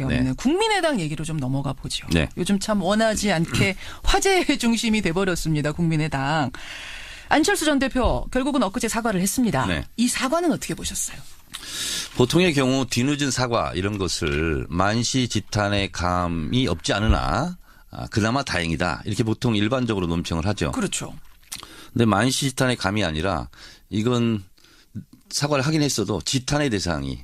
수밖에 없는 네. 국민의당 얘기로 좀 넘어가 보죠. 네. 요즘 참 원하지 않게 화제의 중심이 돼버렸습니다. 국민의당. 안철수 전 대표 결국은 엊그제 사과를 했습니다. 네. 이 사과는 어떻게 보셨어요? 보통의 경우 뒤늦은 사과 이런 것을 만시지탄의 감이 없지 않으나 그나마 다행이다. 이렇게 보통 일반적으로 논평을 하죠. 그렇죠. 근데 만시지탄의 감이 아니라 이건 사과를 하긴 했어도 지탄의 대상이.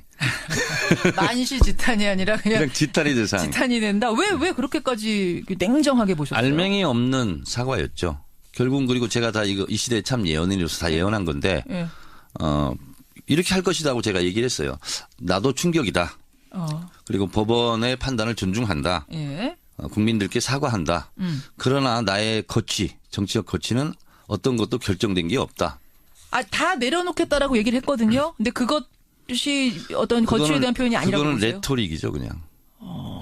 만시지탄이 아니라 그냥 지탄의 대상. 지탄이 된다. 왜 그렇게까지 냉정하게 보셨어요? 알맹이 없는 사과였죠. 결국은 그리고 제가 다 이 시대에 참 예언인으로서 다 예언한 건데 예. 이렇게 할 것이라고 제가 얘기를 했어요. 나도 충격이다. 그리고 법원의 판단을 존중한다. 예. 국민들께 사과한다. 그러나 나의 정치적 거취는 어떤 것도 결정된 게 없다. 다 내려놓겠다라고 얘기를 했거든요. 근데 그것이 어떤 거취에 대한 표현이 아니라고 그거는 보세요? 레토릭이죠, 그냥.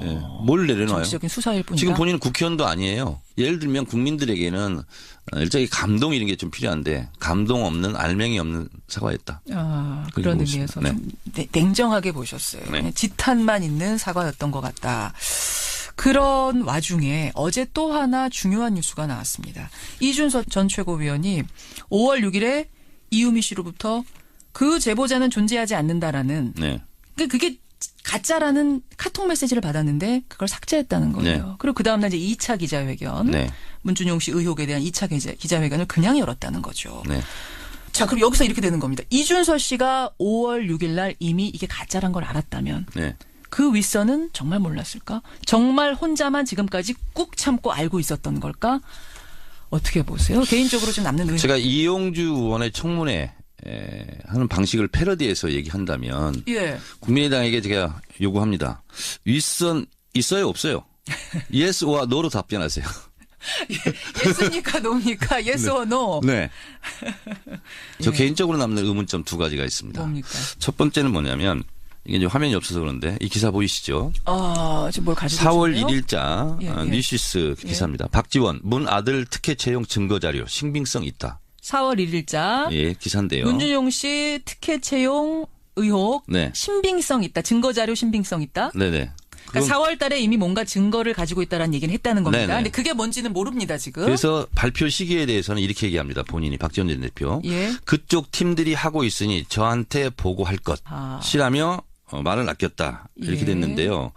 예. 뭘 내려놔요? 정치적인 수사일 뿐이다. 지금 본인은 국회의원도 아니에요. 예를 들면 국민들에게는 일종의 감동 이런 게 좀 필요한데 감동 없는 알맹이 없는 사과였다. 그런 의미에서 네. 좀 냉정하게 보셨어요. 네. 지탄만 있는 사과였던 것 같다. 그런 와중에 어제 또 하나 중요한 뉴스가 나왔습니다. 이준석 전 최고위원이 5월 6일에 이유미 씨로부터 그 제보자는 존재하지 않는다라는 네. 그게 가짜라는 카톡 메시지를 받았는데 그걸 삭제했다는 거예요. 네. 그리고 그 다음날 이제 2차 기자회견, 네. 문준용 씨 의혹에 대한 2차 기자회견을 그냥 열었다는 거죠. 네. 자, 그럼 여기서 이렇게 되는 겁니다. 이준석 씨가 5월 6일 날 이미 이게 가짜란 걸 알았다면 네. 그 윗선은 정말 몰랐을까? 정말 혼자만 지금까지 꾹 참고 알고 있었던 걸까? 어떻게 보세요? 개인적으로 좀 남는 의혹. 제가 이용주 의원의 청문회 하는 방식을 패러디해서 얘기한다면 예. 국민의당에게 제가 요구합니다. 윗선 있어요 없어요? Yes와 No로 답변하세요. 예스니까 노입니까? Yes or no? 네. 저 예. 개인적으로 남는 의문점 두 가지가 있습니다. 뭡니까? 첫 번째는 뭐냐면 이게 이제 화면이 없어서 그런데 이 기사 보이시죠? 지금 뭘 가지고 4월 계시네요? 1일자 예, 예. 뉴시스 기사입니다. 박지원 문 아들 특혜 채용 증거자료 신빙성 있다. 4월 1일자 예, 기사인데요. 문준용 씨 특혜 채용 의혹 네. 신빙성 있다. 증거자료 신빙성 있다. 네네. 그러니까 4월 달에 이미 뭔가 증거를 가지고 있다라는 얘기는 했다는 겁니다. 네네. 근데 그게 뭔지는 모릅니다, 지금. 그래서 발표 시기에 대해서는 이렇게 얘기합니다. 본인이 박지원 전 대표. 예. 그쪽 팀들이 하고 있으니 저한테 보고할 것이라며 말을 아꼈다. 이렇게 예. 됐는데요.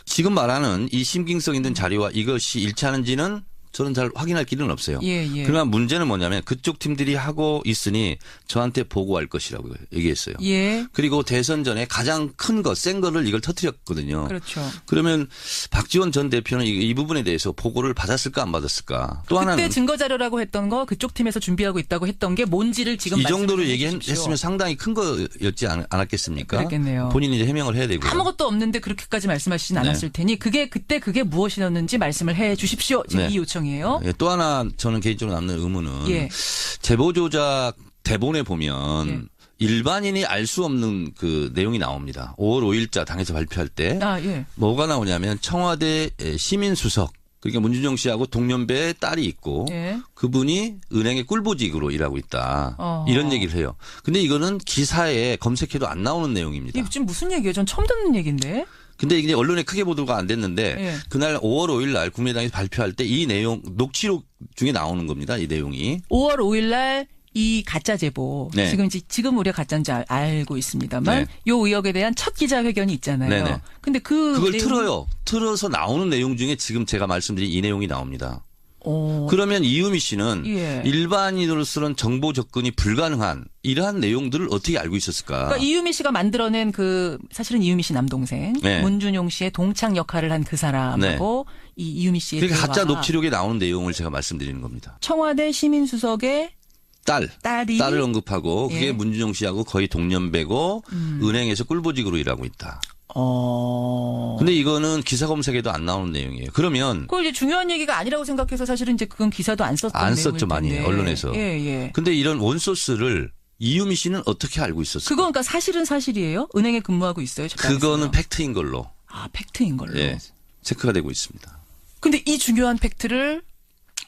지금 말하는 이 신빙성 있는 자료와 이것이 일치하는지는 저는 잘 확인할 길은 없어요. 예, 예. 그러나 문제는 뭐냐면 그쪽 팀들이 하고 있으니 저한테 보고할 것이라고 얘기했어요. 예. 그리고 대선 전에 가장 큰 것, 센 거를 이걸 터뜨렸거든요. 그렇죠. 그러면 박지원 전 대표는 이 부분에 대해서 보고를 받았을까 안 받았을까. 또 그때 하나는 증거자료라고 했던 거 그쪽 팀에서 준비하고 있다고 했던 게 뭔지를 지금 이 정도로 말씀해 얘기했으면 주십시오. 상당히 큰 거였지 않았겠습니까? 그랬겠네요. 본인이 이제 해명을 해야 되고요. 아무것도 없는데 그렇게까지 말씀하시진 않았을 테니 그게 무엇이었는지 말씀을 해 주십시오. 지금 네. 이 요청이에요. 예, 또 하나 저는 개인적으로 남는 의문은 예. 제보 조작 대본에 보면 예. 일반인이 알 수 없는 그 내용이 나옵니다. 5월 5일자 당에서 발표할 때 예. 뭐가 나오냐면 청와대 시민수석 그러니까 문준용 씨하고 동년배의 딸이 있고 예. 그분이 은행의 꿀보직으로 일하고 있다. 이런 얘기를 해요. 근데 이거는 기사에 검색해도 안 나오는 내용입니다. 이게 지금 무슨 얘기예요? 전 처음 듣는 얘기인데. 근데 이게 언론에 크게 보도가 안 됐는데 예. 그날 5월 5일 날 국민의당이 발표할 때 이 내용 녹취록 중에 나오는 겁니다. 이 내용이. 5월 5일 날 이 가짜 제보 네. 지금 우리가 가짜인지 알고 있습니다만 네. 요 의혹에 대한 첫 기자회견이 있잖아요. 네네. 근데 그걸 내용이- 틀어요. 틀어서 나오는 내용 중에 지금 제가 말씀드린 이 내용이 나옵니다. 어. 그러면 이유미 씨는 예. 일반인으로서는 정보 접근이 불가능한 이러한 내용들을 어떻게 알고 있었을까? 그러니까 이유미 씨가 만들어낸 사실은 이유미 씨 남동생 네. 문준용 씨의 동창 역할을 한 그 사람하고 이 이유미 씨의 그러니까 가짜 대화. 녹취록에 나오는 내용을 제가 말씀드리는 겁니다. 청와대 시민수석의 딸이 딸을 언급하고 그게 예. 문준용 씨하고 거의 동년배고 은행에서 꿀보직으로 일하고 있다. 근데 이거는 기사 검색에도 안 나오는 내용이에요. 그러면 그거 이제 중요한 얘기가 아니라고 생각해서 사실은 이제 그건 기사도 안 썼던 안 내용일 썼죠 많이 텐데. 언론에서. 예. 근데 이런 원소스를 이유미 씨는 어떻게 알고 있었을까? 그건 그러니까 사실은 사실이에요? 은행에 근무하고 있어요? 그거는 팩트인 걸로 팩트인 걸로. 예, 체크가 되고 있습니다. 근데 이 중요한 팩트를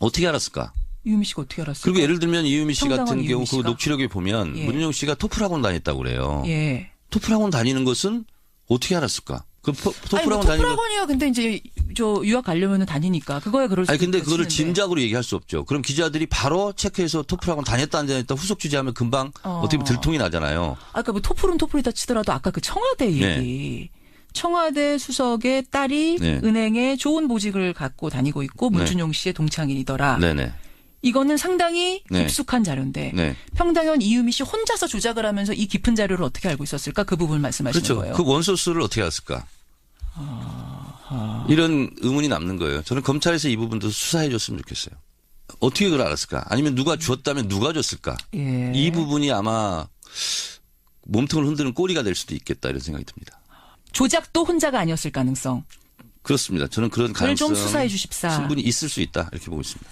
어떻게 알았을까? 이유미 씨가 어떻게 알았어요? 그리고 예를 들면 이유미 씨 황당한 같은 경우 이유미 그 씨가. 녹취록에 보면 예. 문준용 씨가 토플학원 다녔다고 그래요. 예. 토플학원 다니는 것은 어떻게 알았을까? 그 아니, 뭐 토플학원 다니고. 토플학원이야. 근데 이제 저 유학 가려면은 다니니까 그거야 그럴 수 아니 근데 있겠지. 그거를 근데. 짐작으로 얘기할 수 없죠. 그럼 기자들이 바로 체크해서 토플학원 다녔다 안 다녔다 후속 취재하면 금방 어떻게 보면 들통이 나잖아요. 아까 뭐 토플은 토플이다 치더라도 아까 그 청와대 얘기. 네. 청와대 수석의 딸이 네. 은행에 좋은 보직을 갖고 다니고 있고 문준용 씨의 동창인이더라. 네네. 이거는 상당히 네. 깊숙한 자료인데 네. 평당현 이유미 씨 혼자서 조작을 하면서 이 깊은 자료를 어떻게 알고 있었을까? 그 부분 말씀하시는 그렇죠. 거예요. 그 원소스를 어떻게 알았을까? 이런 의문이 남는 거예요. 저는 검찰에서 이 부분도 수사해 줬으면 좋겠어요. 어떻게 그걸 알았을까? 아니면 누가 주었다면 누가 줬을까? 예. 이 부분이 아마 몸통을 흔드는 꼬리가 될 수도 있겠다 이런 생각이 듭니다. 조작도 혼자가 아니었을 가능성. 그렇습니다. 저는 그런 그걸 좀 가능성 수사해 주십사. 충분히 있을 수 있다 이렇게 보고 있습니다.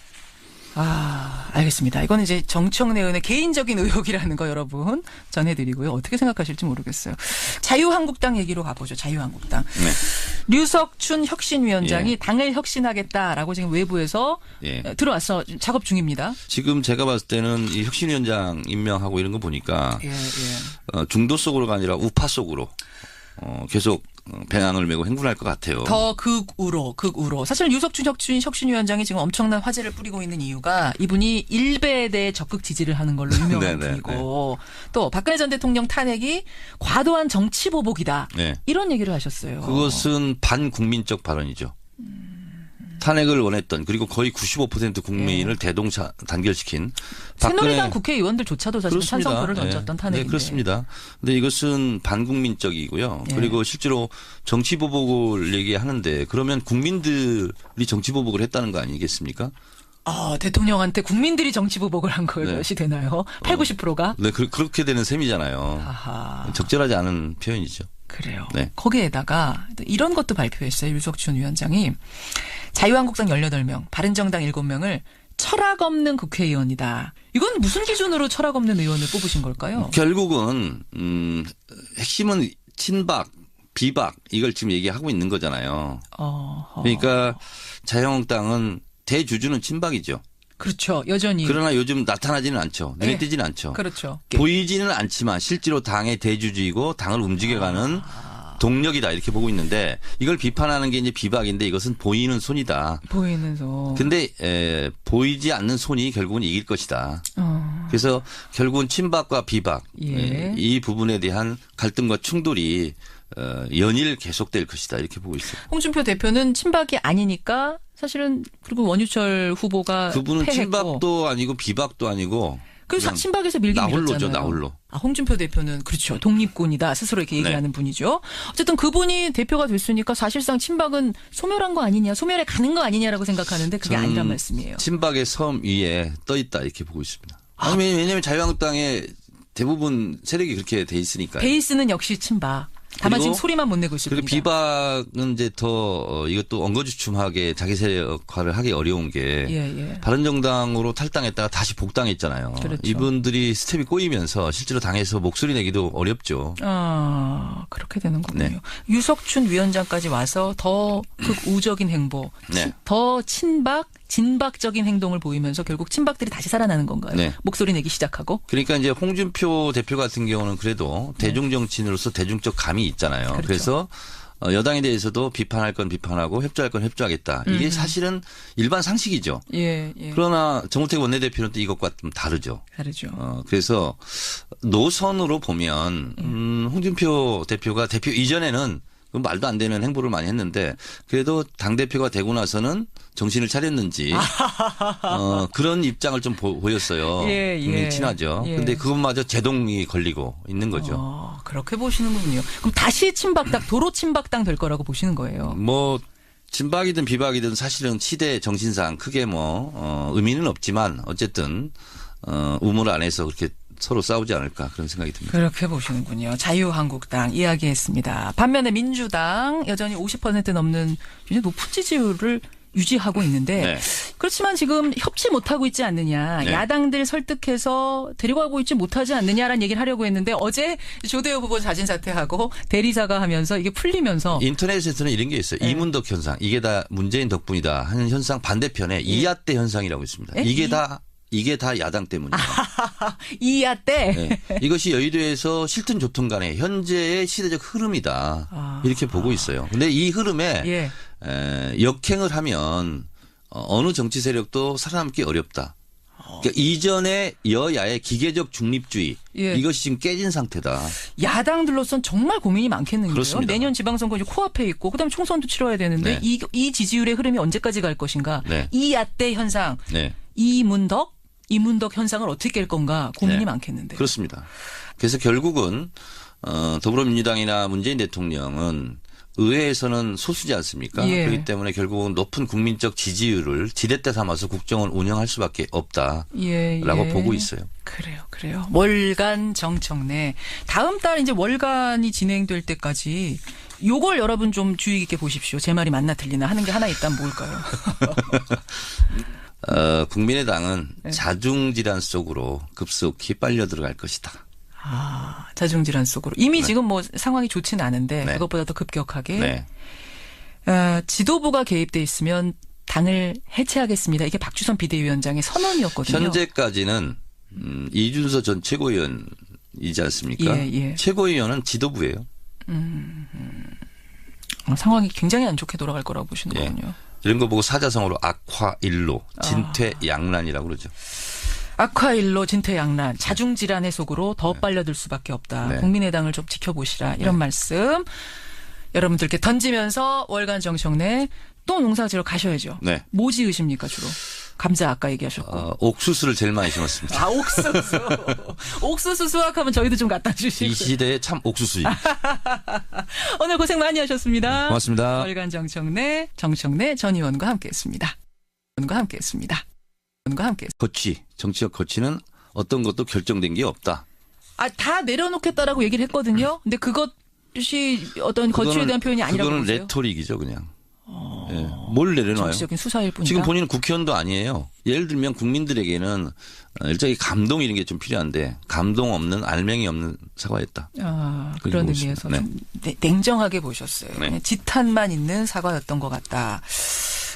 알겠습니다. 이거는 이제 정청래 의원의 개인적인 의혹이라는 거 여러분 전해드리고요. 어떻게 생각하실지 모르겠어요. 자유한국당 얘기로 가보죠. 자유한국당. 네. 류석춘 혁신위원장이 예. 당을 혁신하겠다라고 지금 외부에서 예. 들어와서 작업 중입니다. 지금 제가 봤을 때는 이 혁신위원장 임명하고 이런 거 보니까 예. 중도 속으로가 아니라 우파 속으로 계속 배낭을 메고 행군할 것 같아요. 더 극우로. 사실 유석춘 혁신위원장이 지금 엄청난 화제를 뿌리고 있는 이유가 이분이 일베에 대해 적극 지지를 하는 걸로 유명한 네네, 분이고 또 박근혜 전 대통령 탄핵이 과도한 정치 보복이다. 네. 이런 얘기를 하셨어요. 그것은 반국민적 발언이죠. 탄핵을 원했던 그리고 거의 95% 국민을 단결시킨 새누리당 국회의원들조차도 사실 그렇습니다. 찬성표를 던졌던 탄핵인데. 네, 그렇습니다. 근데 이것은 반국민적이고요. 예. 그리고 실제로 정치 보복을 얘기하는데 그러면 국민들이 정치 보복을 했다는 거 아니겠습니까? 대통령한테 국민들이 정치 보복을 한 네. 것이 되나요? 8, 90%가? 네, 그렇게 되는 셈이잖아요. 아하. 적절하지 않은 표현이죠. 그래요. 네. 거기에다가 이런 것도 발표했어요. 유석춘 위원장이 자유한국당 18명, 바른정당 7명을 철학 없는 국회의원이다. 이건 무슨 기준으로 철학 없는 의원을 뽑으신 걸까요? 결국은 핵심은 친박, 비박 이걸 지금 얘기하고 있는 거잖아요. 그러니까 자유한국당은 대주주는 친박이죠. 그렇죠. 여전히. 그러나 요즘 나타나지는 않죠. 눈에 네. 띄지는 않죠. 그렇죠. 보이지는 않지만 실제로 당의 대주주이고 당을 움직여가는 동력이다 이렇게 보고 있는데 이걸 비판하는 게 이제 비박인데 이것은 보이는 손이다. 보이는 손. 근데 보이지 않는 손이 결국은 이길 것이다. 그래서 결국은 친박과 비박 예. 이 부분에 대한 갈등과 충돌이 연일 계속될 것이다 이렇게 보고 있어요. 홍준표 대표는 친박이 아니니까 사실은 그리고 원유철 후보가 그분은 패했고. 친박도 아니고 비박도 아니고 그래서 그냥 친박에서 밀긴 나홀로죠, 밀었잖아요. 나홀로. 홍준표 대표는 그렇죠. 독립군이다. 스스로 이렇게 얘기하는 분이죠. 어쨌든 그분이 대표가 됐으니까 사실상 친박은 소멸한 거 아니냐. 소멸에 가는 거 아니냐라고 생각하는데 그게 아니란 말씀이에요. 친박의 섬 위에 떠 있다 이렇게 보고 있습니다. 왜냐하면 자유한국당의 대부분 세력이 그렇게 돼 있으니까요. 베이스는 역시 친박. 다만 그리고 지금 소리만 못 내고 있습니다. 그리고 비박은 이제 더 이것도 엉거주춤하게 자기 세력화를 하기 어려운 게 예. 바른정당으로 탈당했다가 다시 복당했잖아요. 그렇죠. 이분들이 스텝이 꼬이면서 실제로 당에서 목소리 내기도 어렵죠. 그렇게 되는 거군요. 네. 유석춘 위원장까지 와서 더 극우적인 행보, 네. 더 친박, 진박적인 행동을 보이면서 결국 친박들이 다시 살아나는 건가요? 네. 목소리 내기 시작하고? 그러니까 이제 홍준표 대표 같은 경우는 그래도 대중 정치인으로서 대중적 감이 있잖아요. 그렇죠. 그래서 여당에 대해서도 비판할 건 비판하고 협조할 건 협조하겠다. 이게 사실은 일반 상식이죠. 예. 그러나 정우택 원내대표는 또 이것과 좀 다르죠. 다르죠. 그래서 노선으로 보면 홍준표 대표가 대표 이전에는 그 말도 안 되는 행보를 많이 했는데 그래도 당대표가 되고 나서는 정신을 차렸는지 그런 입장을 좀 보였어요. 굉장히 친하죠. 그런데 그것마저 제동이 걸리고 있는 거죠. 그렇게 보시는군요. 그럼 다시 친박당, 도로 친박당 될 거라고 보시는 거예요. 뭐 친박이든 비박이든 사실은 시대 정신상 크게 의미는 없지만 어쨌든 우물 안에서 그렇게 서로 싸우지 않을까 그런 생각이 듭니다. 그렇게 보시는군요. 자유한국당 이야기했습니다. 반면에 민주당 여전히 50% 넘는 굉장히 높은 지지율을 유지하고 있는데 네. 그렇지만 지금 협치 못하고 있지 않느냐. 네. 야당들 설득해서 데리고 가고 있지 못하지 않느냐라는 얘기를 하려고 했는데 어제 조대호 후보 자진 사퇴하고 대리사과하면서 이게 풀리면서 인터넷에서는 이런 게 있어요. 네. 이문덕 현상. 이게 다 문재인 덕분이다 하는 현상 반대편에 이하대 현상이라고 있습니다. 네? 이게 다 이게 다 야당 때문이에요. 이야 때. 네. 이것이 여의도에서 실튼 교통 간의 현재의 시대적 흐름이다. 이렇게 보고 있어요. 근데 이 흐름에 예. 역행을 하면 어느 정치 세력도 살아남기 어렵다. 그러니까 이전의 여야의 기계적 중립주의 예. 이것이 지금 깨진 상태다. 야당들로선 정말 고민이 많겠는데요. 그렇습니다. 내년 지방선거 이제 코앞에 있고 그다음에 총선도 치러야 되는데 네. 이 지지율의 흐름이 언제까지 갈 것인가. 네. 이 야때 현상, 네. 이문덕 현상을 어떻게 깰 건가 고민이 네. 많겠는데요. 그렇습니다. 그래서 결국은 더불어민주당이나 문재인 대통령은 의회에서는 소수지 않습니까? 예. 그렇기 때문에 결국은 높은 국민적 지지율을 지렛대 삼아서 국정을 운영할 수밖에 없다라고 예. 보고 있어요. 그래요. 월간 정청래. 다음 달 이제 월간이 진행될 때까지 요걸 여러분 좀 주의 깊게 보십시오. 제 말이 맞나 틀리나 하는 게 하나 있다면 뭘까요? 국민의당은 네. 자중질환 속으로 급속히 빨려 들어갈 것이다. 자중질환 속으로. 이미 지금 뭐 상황이 좋지는 않은데 네. 그것보다 더 급격하게 네. 지도부가 개입돼 있으면 당을 해체하겠습니다. 이게 박주선 비대위원장의 선언이었거든요. 현재까지는 이준서 전 최고위원이지 않습니까? 예. 최고위원은 지도부예요. 상황이 굉장히 안 좋게 돌아갈 거라고 보시는 예. 거군요. 이런 거 보고 사자성어로 악화일로 진퇴양난이라고 그러죠. 악화일로 진퇴양난, 자중질환 해속으로 더 빨려들 수밖에 없다. 네. 국민의당을 좀 지켜보시라. 이런 말씀 여러분들께 던지면서 월간 정청래 또 농사지러 가셔야죠. 네. 뭐 지으십니까 주로? 감자 아까 얘기하셨고. 옥수수를 제일 많이 심었습니다. 옥수수. 옥수수 수확하면 저희도 좀 갖다 주시고. 이 시대에 참 옥수수지. 오늘 고생 많이 하셨습니다. 고맙습니다. 월간 정청래 전 의원과 함께했습니다. 정치적 거치는 어떤 것도 결정된 게 없다. 다 내려놓겠다라고 얘기를 했거든요. 근데 그것이 어떤 거취에 대한 표현이 아니라고 그거는 보세요. 레토릭이죠, 그냥. 예. 뭘 내려놔요? 정치적인 수사일 뿐이다. 지금 본인은 국회의원도 아니에요. 예를 들면 국민들에게는 일종의 감동 이런 게 좀 필요한데 감동 없는 알맹이 없는 사과였다. 그런 보고 의미에서 있습니다. 좀 냉정하게 보셨어요. 네. 그냥 지탄만 있는 사과였던 것 같다.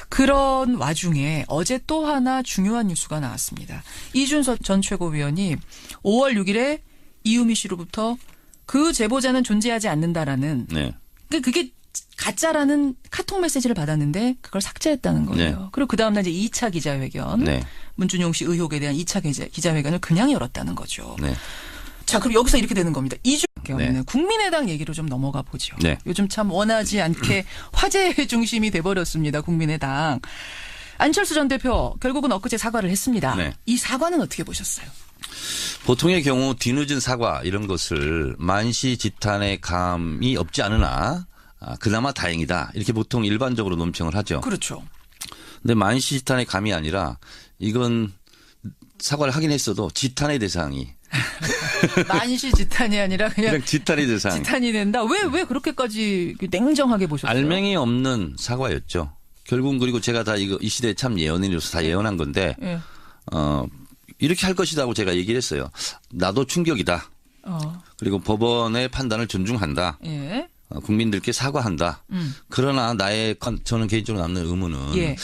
그런 와중에 어제 또 하나 중요한 뉴스가 나왔습니다. 이준서 전 최고위원이 5월 6일에 이유미 씨로부터 그 제보자는 존재하지 않는다라는 네. 그게 가짜라는 카톡 메시지를 받았는데 그걸 삭제했다는 거예요. 네. 그리고 그 다음날 이제 2차 기자회견, 네. 문준용 씨 의혹에 대한 2차 기자회견을 그냥 열었다는 거죠. 네. 자, 그럼 여기서 이렇게 되는 겁니다. 이주밖에 없는 네. 국민의당 얘기로 좀 넘어가 보죠. 네. 요즘 참 원하지 않게 화제의 중심이 돼버렸습니다. 국민의당. 안철수 전 대표 결국은 엊그제 사과를 했습니다. 네. 이 사과는 어떻게 보셨어요? 보통의 경우 뒤늦은 사과 이런 것을 만시지탄의 감이 없지 않으나 그나마 다행이다. 이렇게 보통 일반적으로 논평을 하죠. 그렇죠. 근데 만시지탄의 감이 아니라 이건 사과를 하긴 했어도 지탄의 대상이 만시지탄이 아니라 그냥 지탄의 대상. 지탄이 된다. 왜 그렇게까지 냉정하게 보셨어요? 알맹이 없는 사과였죠. 결국은 그리고 제가 다 이 시대에 참 예언인으로서 다 예언한 건데 예. 이렇게 할 것이라고 제가 얘기를 했어요. 나도 충격이다. 그리고 법원의 판단을 존중한다. 예. 국민들께 사과한다. 그러나 저는 개인적으로 남는 의문은 예.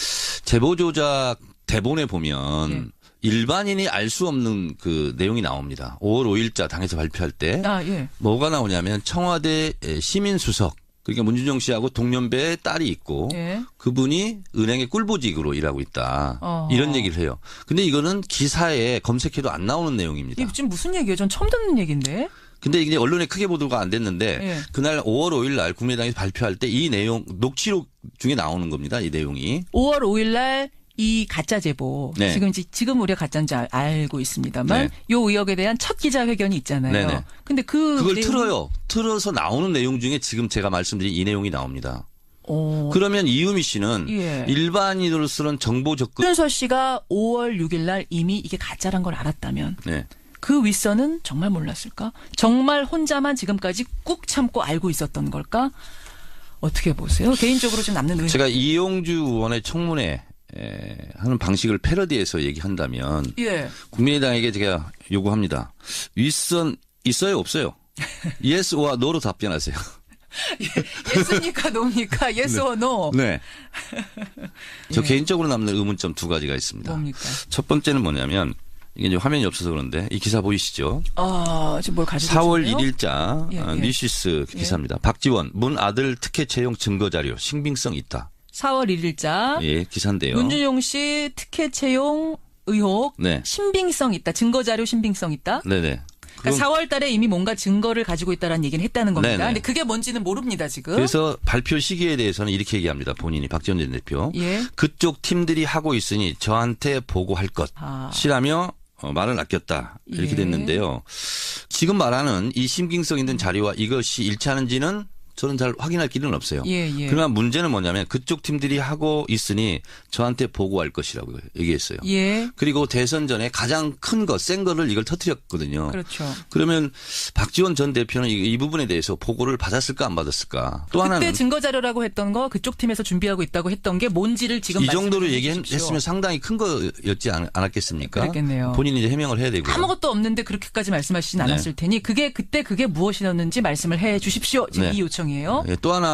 제보 조작 대본에 보면 예. 일반인이 알 수 없는 그 내용이 나옵니다. 5월 5일자 당에서 발표할 때 예. 뭐가 나오냐면 청와대 시민수석 그러니까 문준용 씨하고 동년배의 딸이 있고 예. 그분이 은행의 꿀보직으로 일하고 있다. 이런 얘기를 해요. 근데 이거는 기사에 검색해도 안 나오는 내용입니다. 이게 지금 무슨 얘기예요? 전 처음 듣는 얘기인데. 근데 이게 언론에 크게 보도가 안 됐는데 예. 그날 5월 5일 날 국민의당에서 발표할 때 이 내용 녹취록 중에 나오는 겁니다. 이 내용이. 5월 5일 날 이 가짜 제보. 네. 지금 우리가 가짜인지 알고 있습니다만 네. 요 의혹에 대한 첫 기자회견이 있잖아요. 네네. 근데 그걸 내용은- 틀어요. 틀어서 나오는 내용 중에 지금 제가 말씀드린 이 내용이 나옵니다. 어. 그러면 이유미 씨는 예. 일반인으로서는 정보 접근 이준서 씨가 5월 6일 날 이미 이게 가짜란 걸 알았다면 네. 그 윗선은 정말 몰랐을까? 정말 혼자만 지금까지 꾹 참고 알고 있었던 걸까? 어떻게 보세요? 개인적으로 좀 남는 의혹. 제가 이용주 의원의 청문회 하는 방식을 패러디해서 얘기한다면 예. 국민의당에게 제가 요구합니다. 윗선 있어요 없어요? Yes or No로 답변하세요. 예스입니까, 노입니까? yes or no. 네. 저 예. 개인적으로 남는 의문점 두 가지가 있습니다. 뭡니까? 첫 번째는 뭐냐면 이게 이제 화면이 없어서 그런데 이 기사 보이시죠? 지금 뭘 가지고 4월 계신데요? 1일자 예, 예. 뉴시스 기사입니다. 박지원 문 아들 특혜 채용 증거 자료 신빙성 있다. 4월 1일자 예, 기사인데요. 문준용 씨 특혜 채용 의혹 네. 신빙성 있다. 증거 자료 신빙성 있다. 네네. 그러니까 4월 달에 이미 뭔가 증거를 가지고 있다라는 얘기는 했다는 겁니다. 네네. 근데 그게 뭔지는 모릅니다, 지금. 그래서 발표 시기에 대해서는 이렇게 얘기합니다. 본인이 박지원 전 대표. 예. 그쪽 팀들이 하고 있으니 저한테 보고할 아. 것이라며 말을 아꼈다. 이렇게 예. 됐는데요. 지금 말하는 이 신빙성 있는 자료와 이것이 일치하는지는 저는 잘 확인할 길은 없어요. 예, 예. 그러나 문제는 뭐냐면 그쪽 팀들이 하고 있으니 저한테 보고할 것이라고 얘기했어요. 예. 그리고 대선 전에 가장 큰 거, 센 거를 이걸 터뜨렸거든요. 그렇죠. 그러면 박지원 전 대표는 이 부분에 대해서 보고를 받았을까 안 받았을까? 또 그때 하나는 증거 자료라고 했던 거 그쪽 팀에서 준비하고 있다고 했던 게 뭔지를 지금 이 정도로 말씀해 주십시오. 얘기했으면 상당히 큰 거였지 않았겠습니까? 그랬겠네요. 본인이 이제 해명을 해야 되고요. 아무것도 없는데 그렇게까지 말씀하시진 않았을 테니 그게 그때 그게 무엇이었는지 말씀을 해 주십시오. 지금 네. 이 요청이에요. 예, 또 하나